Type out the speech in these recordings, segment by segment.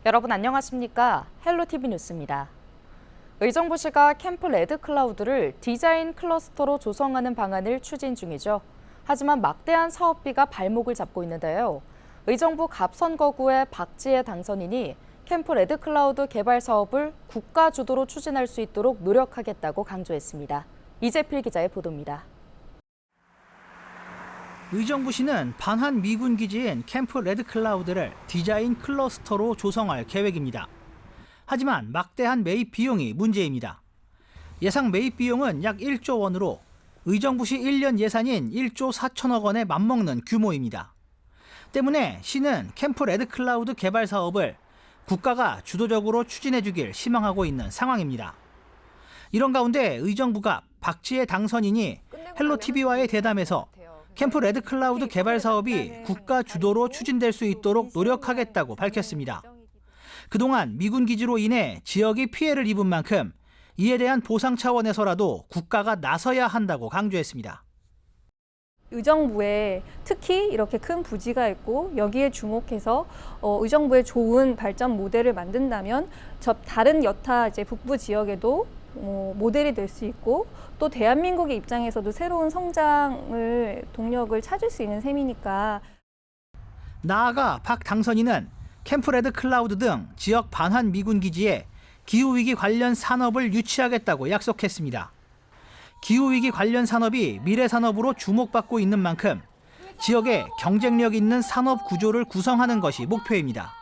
여러분 안녕하십니까? 헬로티비 뉴스입니다. 의정부시가 캠프 레드클라우드를 디자인 클러스터로 조성하는 방안을 추진 중이죠. 하지만 막대한 사업비가 발목을 잡고 있는데요. 의정부 갑선거구의 박지혜 당선인이 캠프 레드클라우드 개발 사업을 국가 주도로 추진할 수 있도록 노력하겠다고 강조했습니다. 이재필 기자의 보도입니다. 의정부시는 반한 미군 기지인 캠프 레드클라우드를 디자인 클러스터로 조성할 계획입니다. 하지만 막대한 매입 비용이 문제입니다. 예상 매입 비용은 약 1조 원으로 의정부시 1년 예산인 1조 4천억 원에 맞먹는 규모입니다. 때문에 시는 캠프 레드클라우드 개발 사업을 국가가 주도적으로 추진해주길 희망하고 있는 상황입니다. 이런 가운데 의정부가 박지혜 당선인이 헬로티비와의 대담에서 캠프 레드클라우드 개발 사업이 국가 주도로 추진될 수 있도록 노력하겠다고 밝혔습니다. 그동안 미군 기지로 인해 지역이 피해를 입은 만큼 이에 대한 보상 차원에서라도 국가가 나서야 한다고 강조했습니다. 의정부에 특히 이렇게 큰 부지가 있고 여기에 주목해서 의정부의 좋은 발전 모델을 만든다면 다른 여타 북부 지역에도 모델이 될 수 있고 또 대한민국의 입장에서도 새로운 성장을 동력을 찾을 수 있는 셈이니까. 나아가 박 당선인은 캠프 레드클라우드 등 지역 반환 미군 기지에 기후위기 관련 산업을 유치하겠다고 약속했습니다. 기후위기 관련 산업이 미래 산업으로 주목받고 있는 만큼 지역에 경쟁력 있는 산업 구조를 구성하는 것이 목표입니다.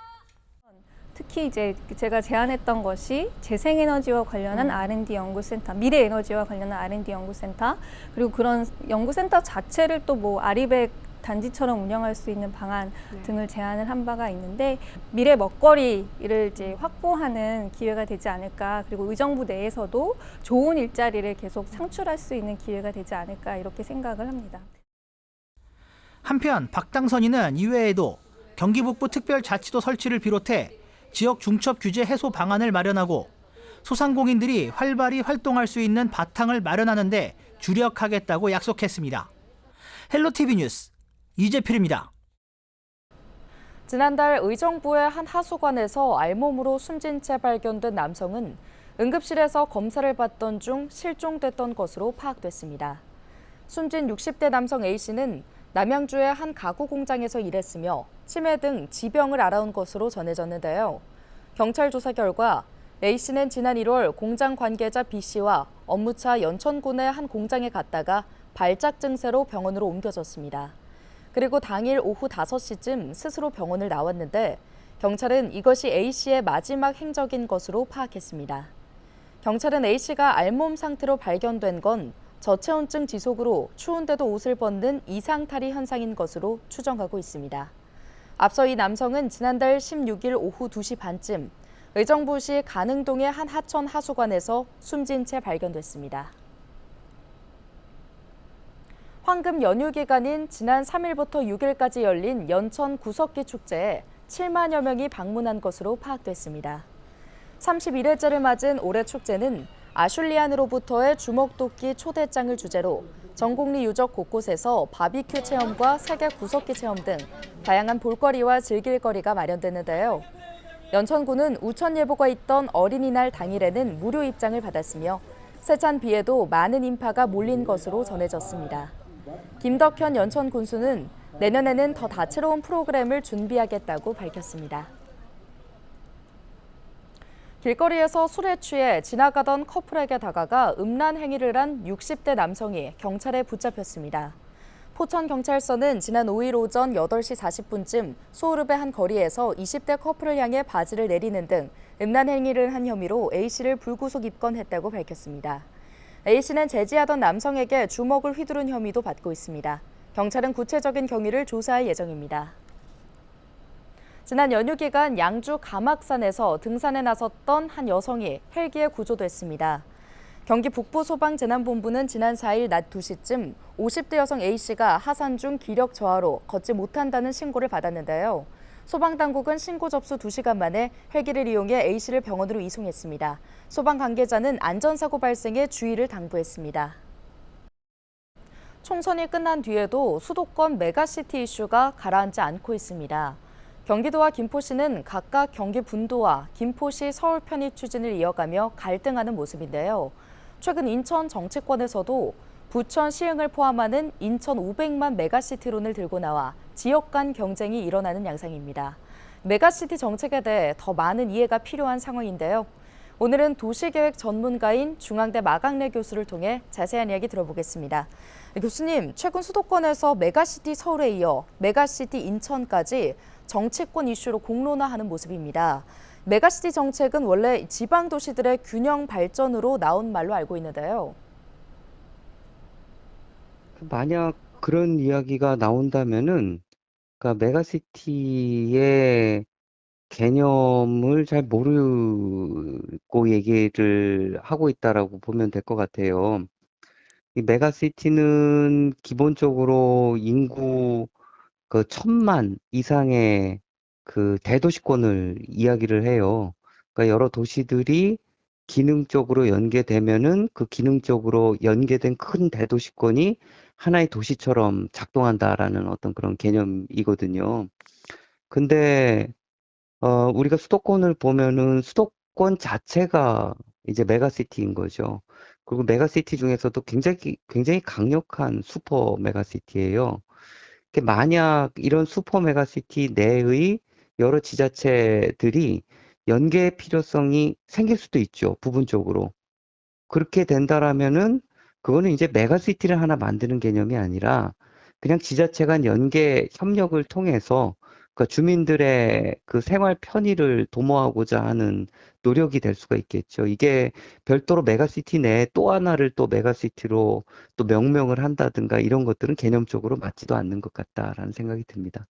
특히 제가 제안했던 것이 재생에너지와 관련한 R&D 연구센터, 미래에너지와 관련한 R&D 연구센터, 그리고 그런 연구센터 자체를 또 아리백 단지처럼 운영할 수 있는 방안 등을 제안을 한 바가 있는데 미래 먹거리를 확보하는 기회가 되지 않을까, 그리고 의정부 내에서도 좋은 일자리를 계속 창출할 수 있는 기회가 되지 않을까 이렇게 생각을 합니다. 한편 박 당선인은 이외에도 경기북부 특별자치도 설치를 비롯해 지역 중첩 규제 해소 방안을 마련하고 소상공인들이 활발히 활동할 수 있는 바탕을 마련하는 데 주력하겠다고 약속했습니다. 헬로티비 뉴스 이재필입니다. 지난달 의정부의 한 하수관에서 알몸으로 숨진 채 발견된 남성은 응급실에서 검사를 받던 중 실종됐던 것으로 파악됐습니다. 숨진 60대 남성 A씨는 남양주의 한 가구 공장에서 일했으며 치매 등 지병을 앓아온 것으로 전해졌는데요. 경찰 조사 결과 A씨는 지난 1월 공장 관계자 B씨와 업무차 연천군의 한 공장에 갔다가 발작 증세로 병원으로 옮겨졌습니다. 그리고 당일 오후 5시쯤 스스로 병원을 나왔는데 경찰은 이것이 A씨의 마지막 행적인 것으로 파악했습니다. 경찰은 A씨가 알몸 상태로 발견된 건 저체온증 지속으로 추운데도 옷을 벗는 이상탈이 현상인 것으로 추정하고 있습니다. 앞서 이 남성은 지난달 16일 오후 2시 반쯤 의정부시 가능동의 한 하천 하수관에서 숨진 채 발견됐습니다. 황금 연휴 기간인 지난 3일부터 6일까지 열린 연천 구석기 축제에 7만여 명이 방문한 것으로 파악됐습니다. 31회째를 맞은 올해 축제는 아슐리안으로부터의 주먹도끼 초대장을 주제로 전국리 유적 곳곳에서 바비큐 체험과 세계 구석기 체험 등 다양한 볼거리와 즐길거리가 마련됐는데요. 연천군은 우천 예보가 있던 어린이날 당일에는 무료 입장을 받았으며 세찬 비에도 많은 인파가 몰린 것으로 전해졌습니다. 김덕현 연천 군수는 내년에는 더 다채로운 프로그램을 준비하겠다고 밝혔습니다. 길거리에서 술에 취해 지나가던 커플에게 다가가 음란 행위를 한 60대 남성이 경찰에 붙잡혔습니다. 포천경찰서는 지난 5일 오전 8시 40분쯤 소울읍의 한 거리에서 20대 커플을 향해 바지를 내리는 등 음란 행위를 한 혐의로 A씨를 불구속 입건했다고 밝혔습니다. A씨는 제지하던 남성에게 주먹을 휘두른 혐의도 받고 있습니다. 경찰은 구체적인 경위를 조사할 예정입니다. 지난 연휴 기간 양주 가막산에서 등산에 나섰던 한 여성이 헬기에 구조됐습니다. 경기 북부소방재난본부는 지난 4일 낮 2시쯤 50대 여성 A씨가 하산 중 기력 저하로 걷지 못한다는 신고를 받았는데요. 소방당국은 신고 접수 2시간 만에 헬기를 이용해 A씨를 병원으로 이송했습니다. 소방 관계자는 안전사고 발생에 주의를 당부했습니다. 총선이 끝난 뒤에도 수도권 메가시티 이슈가 가라앉지 않고 있습니다. 경기도와 김포시는 각각 경기 분도와 김포시 서울 편입 추진을 이어가며 갈등하는 모습인데요. 최근 인천 정치권에서도 부천 시흥을 포함하는 인천 500만 메가시티론을 들고 나와 지역 간 경쟁이 일어나는 양상입니다. 메가시티 정책에 대해 더 많은 이해가 필요한 상황인데요. 오늘은 도시계획 전문가인 중앙대 마강래 교수를 통해 자세한 이야기 들어보겠습니다. 교수님, 최근 수도권에서 메가시티 서울에 이어 메가시티 인천까지 정치권 이슈로 공론화하는 모습입니다. 메가시티 정책은 원래 지방 도시들의 균형 발전으로 나온 말로 알고 있는데요. 만약 그런 이야기가 나온다면은, 그러니까 메가시티의 개념을 잘 모르고 얘기를 하고 있다라고 보면 될 것 같아요. 이 메가시티는 기본적으로 인구 그 1,000만 이상의 그 대도시권을 이야기를 해요. 그러니까 여러 도시들이 기능적으로 연계되면은 그 기능적으로 연계된 큰 대도시권이 하나의 도시처럼 작동한다라는 어떤 그런 개념이거든요. 근데 우리가 수도권을 보면은 수도권 자체가 이제 메가시티인 거죠. 그리고 메가시티 중에서도 굉장히 강력한 슈퍼 메가시티예요. 만약 이런 슈퍼 메가시티 내의 여러 지자체들이 연계의 필요성이 생길 수도 있죠, 부분적으로. 그렇게 된다라면은 그거는 이제 메가시티를 하나 만드는 개념이 아니라 그냥 지자체 간 연계 협력을 통해서 그 주민들의 그 생활 편의를 도모하고자 하는 노력이 될 수가 있겠죠. 이게 별도로 메가시티 내에 또 하나를 또 메가시티로 또 명명을 한다든가 이런 것들은 개념적으로 맞지도 않는 것 같다라는 생각이 듭니다.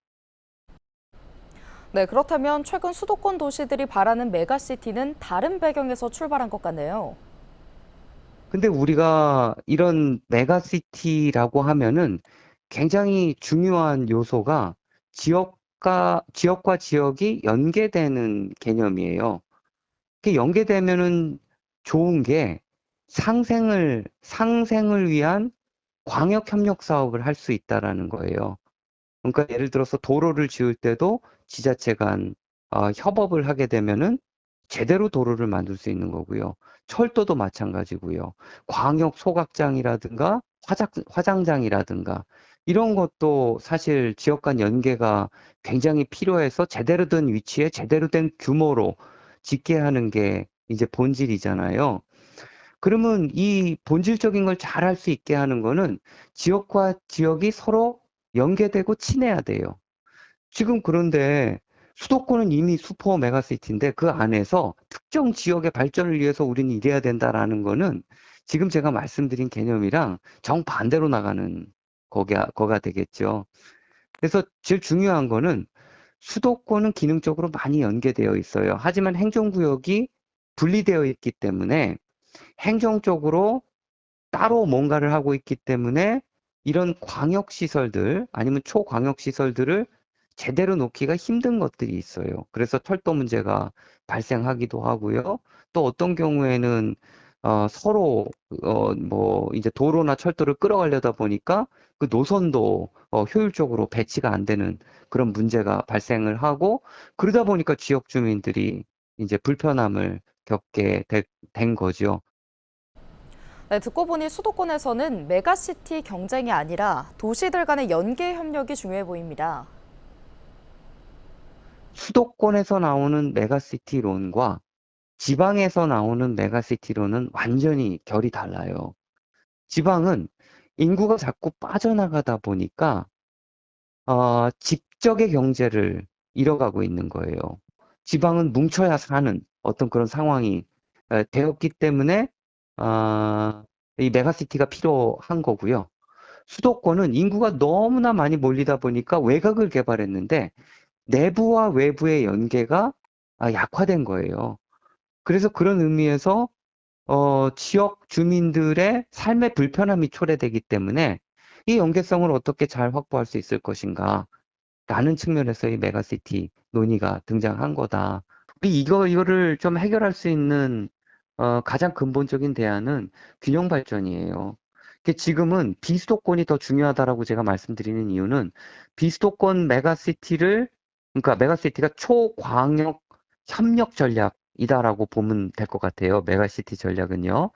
네, 그렇다면 최근 수도권 도시들이 바라는 메가시티는 다른 배경에서 출발한 것 같네요. 근데 우리가 이런 메가시티라고 하면은 굉장히 중요한 요소가 지역과 지역이 연계되는 개념이에요. 이렇게 연계되면은 좋은 게 상생을 위한 광역 협력 사업을 할 수 있다라는 거예요. 그러니까 예를 들어서 도로를 지을 때도 지자체 간 협업을 하게 되면은 제대로 도로를 만들 수 있는 거고요. 철도도 마찬가지고요. 광역 소각장이라든가 화장장이라든가 이런 것도 사실 지역 간 연계가 굉장히 필요해서 제대로 된 위치에 제대로 된 규모로 짓게 하는 게 이제 본질이잖아요. 그러면 이 본질적인 걸 잘 할 수 있게 하는 거는 지역과 지역이 서로 연계되고 친해야 돼요. 지금 그런데 수도권은 이미 슈퍼 메가시티인데 그 안에서 특정 지역의 발전을 위해서 우리는 일해야 된다라는 거는 지금 제가 말씀드린 개념이랑 정반대로 나가는 거가 되겠죠. 그래서 제일 중요한 거는 수도권은 기능적으로 많이 연계되어 있어요. 하지만 행정구역이 분리되어 있기 때문에 행정적으로 따로 뭔가를 하고 있기 때문에 이런 광역시설들 아니면 초광역시설들을 제대로 놓기가 힘든 것들이 있어요. 그래서 철도 문제가 발생하기도 하고요. 또 어떤 경우에는 서로 뭐 이제 도로나 철도를 끌어가려다 보니까 그 노선도 효율적으로 배치가 안 되는 그런 문제가 발생을 하고 그러다 보니까 지역 주민들이 이제 불편함을 겪게 된 거죠. 네, 듣고 보니 수도권에서는 메가시티 경쟁이 아니라 도시들 간의 연계 협력이 중요해 보입니다. 수도권에서 나오는 메가시티론과 지방에서 나오는 메가시티론은 완전히 결이 달라요. 지방은 인구가 자꾸 빠져나가다 보니까 직접의 경제를 잃어가고 있는 거예요. 지방은 뭉쳐야 사는 어떤 그런 상황이 되었기 때문에 이 메가시티가 필요한 거고요. 수도권은 인구가 너무나 많이 몰리다 보니까 외곽을 개발했는데 내부와 외부의 연계가 약화된 거예요. 그래서 그런 의미에서 지역 주민들의 삶의 불편함이 초래되기 때문에 이 연계성을 어떻게 잘 확보할 수 있을 것인가 라는 측면에서 이 메가시티 논의가 등장한 거다. 우리 이거를 좀 해결할 수 있는 가장 근본적인 대안은 균형 발전이에요. 지금은 비수도권이 더 중요하다라고 제가 말씀드리는 이유는 비수도권 메가시티를 그러니까 메가시티가 초광역 협력 전략이다라고 보면 될 것 같아요. 메가시티 전략은요.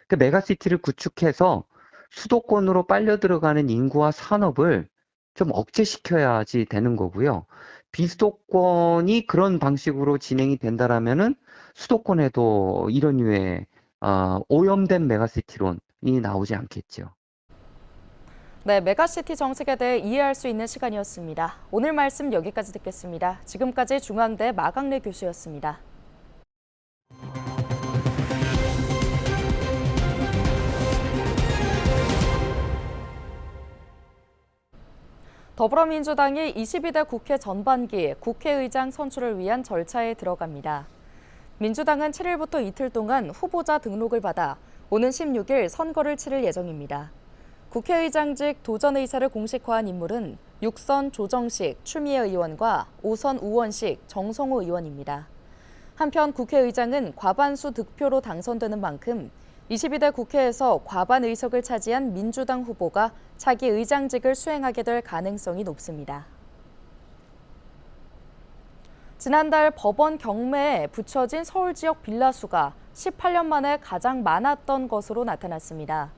그 메가시티를 구축해서 수도권으로 빨려 들어가는 인구와 산업을 좀 억제시켜야지 되는 거고요. 비수도권이 그런 방식으로 진행이 된다라면은 수도권에도 이런 류의 오염된 메가시티론이 나오지 않겠죠. 네, 메가시티 정책에 대해 이해할 수 있는 시간이었습니다. 오늘 말씀 여기까지 듣겠습니다. 지금까지 중앙대 마강래 교수였습니다. 더불어민주당이 22대 국회 전반기 국회의장 선출을 위한 절차에 들어갑니다. 민주당은 7일부터 이틀 동안 후보자 등록을 받아 오는 16일 선거를 치를 예정입니다. 국회의장직 도전 의사를 공식화한 인물은 6선 조정식 추미애 의원과 5선 우원식 정성호 의원입니다. 한편 국회의장은 과반수 득표로 당선되는 만큼 22대 국회에서 과반 의석을 차지한 민주당 후보가 차기 의장직을 수행하게 될 가능성이 높습니다. 지난달 법원 경매에 붙여진 서울 지역 빌라 수가 18년 만에 가장 많았던 것으로 나타났습니다.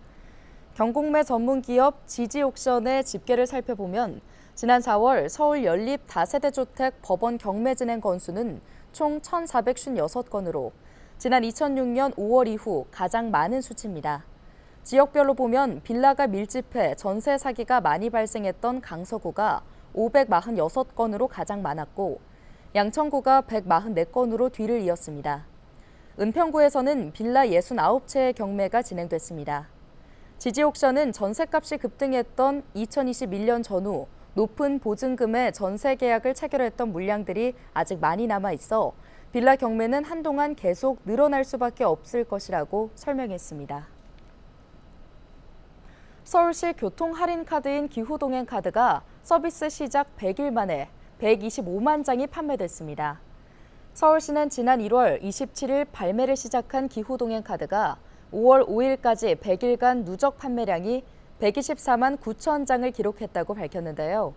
경공매 전문 기업 지지옥션의 집계를 살펴보면 지난 4월 서울 연립 다세대 주택 법원 경매 진행 건수는 총 1,456건으로 지난 2006년 5월 이후 가장 많은 수치입니다. 지역별로 보면 빌라가 밀집해 전세 사기가 많이 발생했던 강서구가 546건으로 가장 많았고 양천구가 144건으로 뒤를 이었습니다. 은평구에서는 빌라 69채의 경매가 진행됐습니다. 지지옥션은 전세값이 급등했던 2021년 전후 높은 보증금의 전세 계약을 체결했던 물량들이 아직 많이 남아 있어 빌라 경매는 한동안 계속 늘어날 수밖에 없을 것이라고 설명했습니다. 서울시 교통할인카드인 기후동행카드가 서비스 시작 100일 만에 125만 장이 판매됐습니다. 서울시는 지난 1월 27일 발매를 시작한 기후동행카드가 5월 5일까지 100일간 누적 판매량이 124만 9천 장을 기록했다고 밝혔는데요.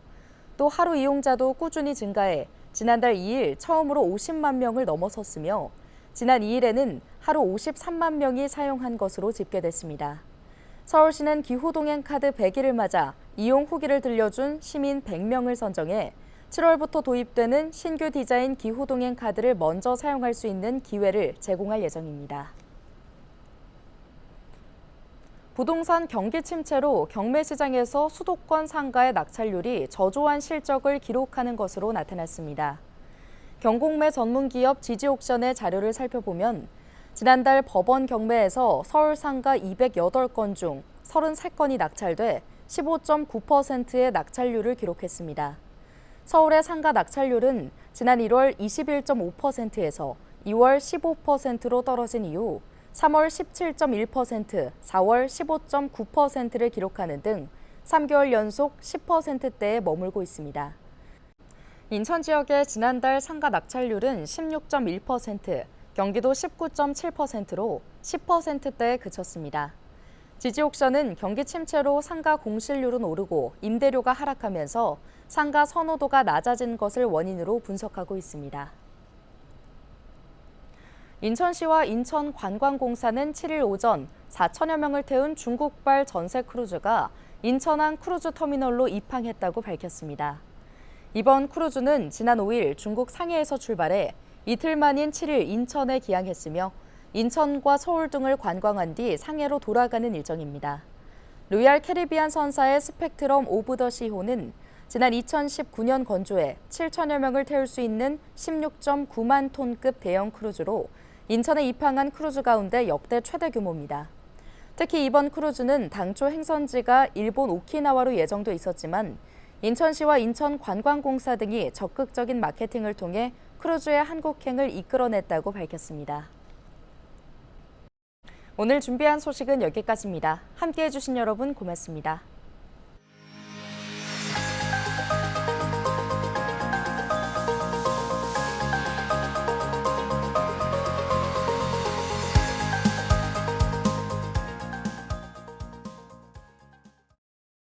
또 하루 이용자도 꾸준히 증가해 지난달 2일 처음으로 50만 명을 넘어섰으며 지난 2일에는 하루 53만 명이 사용한 것으로 집계됐습니다. 서울시는 기후동행카드 100일을 맞아 이용 후기를 들려준 시민 100명을 선정해 7월부터 도입되는 신규 디자인 기후동행카드를 먼저 사용할 수 있는 기회를 제공할 예정입니다. 부동산 경기 침체로 경매 시장에서 수도권 상가의 낙찰률이 저조한 실적을 기록하는 것으로 나타났습니다. 경공매 전문기업 지지옥션의 자료를 살펴보면 지난달 법원 경매에서 서울 상가 208건 중 33건이 낙찰돼 15.9%의 낙찰률을 기록했습니다. 서울의 상가 낙찰률은 지난 1월 21.5%에서 2월 15%로 떨어진 이후 3월 17.1%, 4월 15.9%를 기록하는 등 3개월 연속 10%대에 머물고 있습니다. 인천 지역의 지난달 상가 낙찰률은 16.1%, 경기도 19.7%로 10%대에 그쳤습니다. 지지옥션은 경기 침체로 상가 공실률은 오르고 임대료가 하락하면서 상가 선호도가 낮아진 것을 원인으로 분석하고 있습니다. 인천시와 인천관광공사는 7일 오전 4천여 명을 태운 중국발 전세 크루즈가 인천항 크루즈 터미널로 입항했다고 밝혔습니다. 이번 크루즈는 지난 5일 중국 상해에서 출발해 이틀 만인 7일 인천에 기항했으며 인천과 서울 등을 관광한 뒤 상해로 돌아가는 일정입니다. 로얄 캐리비안 선사의 스펙트럼 오브 더 시호는 지난 2019년 건조해 7천여 명을 태울 수 있는 16.9만 톤급 대형 크루즈로 인천에 입항한 크루즈 가운데 역대 최대 규모입니다. 특히 이번 크루즈는 당초 행선지가 일본 오키나와로 예정돼 있었지만 인천시와 인천관광공사 등이 적극적인 마케팅을 통해 크루즈의 한국행을 이끌어냈다고 밝혔습니다. 오늘 준비한 소식은 여기까지입니다. 함께해 주신 여러분 고맙습니다.